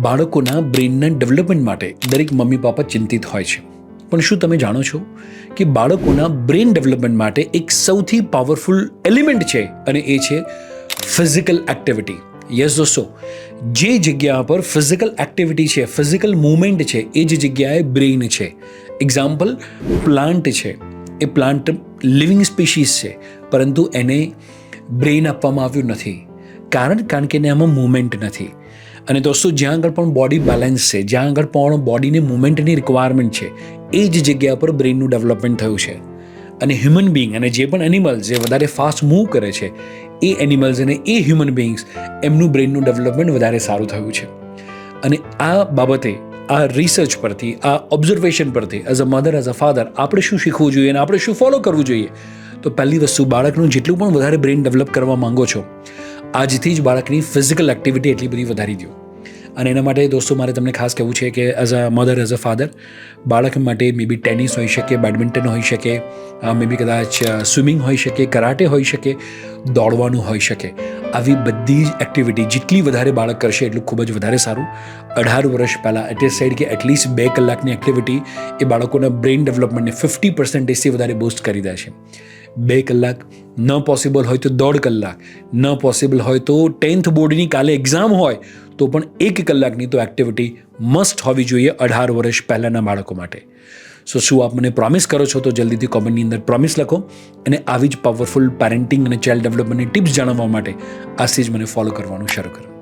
બાળકોના બ્રેઇનના ડેવલપમેન્ટ માટે દરેક મમ્મી પાપા ચિંતિત હોય છે, પણ શું તમે જાણો છો કે બાળકોના બ્રેઇન ડેવલપમેન્ટ માટે એક સૌથી પાવરફુલ એલિમેન્ટ છે અને એ છે ફિઝિકલ એક્ટિવિટી. યસ દોસ્તો, જે જગ્યા પર ફિઝિકલ એક્ટિવિટી છે, ફિઝિકલ મૂવમેન્ટ છે, એ જ જગ્યાએ બ્રેઇન છે. એક્ઝામ્પલ, પ્લાન્ટ છે, એ પ્લાન્ટ લિવિંગ સ્પીશીઝ છે, પરંતુ એને બ્રેઇન આપવામાં આવ્યું નથી. કારણ કે એને આમાં મૂવમેન્ટ નથી. અને દોસ્તો, જ્યાં આગળ પણ બોડી બેલેન્સ છે, જ્યાં આગળ પણ બોડીને મૂવમેન્ટની રિક્વાયરમેન્ટ છે, એ જ જગ્યા પર બ્રેઇનનું ડેવલપમેન્ટ થયું છે. અને હ્યુમન બિંગ અને જે પણ એનિમલ્સ જે વધારે ફાસ્ટ મૂવ કરે છે, એ એનિમલ્સ અને એ હ્યુમન બિંગ્સ, એમનું બ્રેઇનનું ડેવલપમેન્ટ વધારે સારું થયું છે. અને આ બાબતે, આ રિસર્ચ પરથી, આ ઓબ્ઝર્વેશન પરથી as a mother, as a father, આપણે શું શીખવું જોઈએ અને આપણે શું ફોલો કરવું જોઈએ? તો પહેલી વસ્તુ, બાળકનું જેટલું પણ વધારે બ્રેઇન ડેવલપ કરવા માંગો છો, આજથી જ બાળકની ફિઝિકલ એક્ટિવિટી એટલી બધી વધારી દો. અને એના માટે દોસ્તો, મારે તમને ખાસ કહેવું છે કે as a mother, as a father, બાળક માટે મે બી ટેનિસ હોઈ શકે, બેડમિન્ટન હોઈ શકે, મે બી કદાચ સ્વિમિંગ હોઈ શકે, કરાટે હોઈ શકે, દોડવાનું હોઈ શકે. આવી બધી જ એક્ટિવિટી જેટલી વધારે બાળક કરશે એટલું ખૂબ જ વધારે સારું. 18 વર્ષ પહેલાં એટ એ સાઇડ કે એટલીસ્ટ 2 કલાકની એક્ટિવિટી એ બાળકોના બ્રેઇન ડેવલપમેન્ટને 50%થી વધારે બૂસ્ટ કરી દે છે. 2 કલાક ન પોસિબલ હોય તો 1.5 કલાક, ન પોસિબલ હોય તો 10th બોર્ડની કાલે એક્ઝામ હોય તો પણ 1 કલાકની તો એક્ટિવિટી મસ્ટ હોવી જોઈએ 18 વર્ષ પહેલાંના બાળકો માટે. શું આપ મને પ્રોમિસ કરો છો? તો જલ્દીથી કોમેન્ટની અંદર પ્રોમિસ લખો. અને આવી જ પાવરફુલ પેરેન્ટિંગ અને ચાઇલ્ડ ડેવલપમેન્ટની ટિપ્સ જાણવા માટે આજથી જ મને ફોલો કરવાનું શરૂ કરો.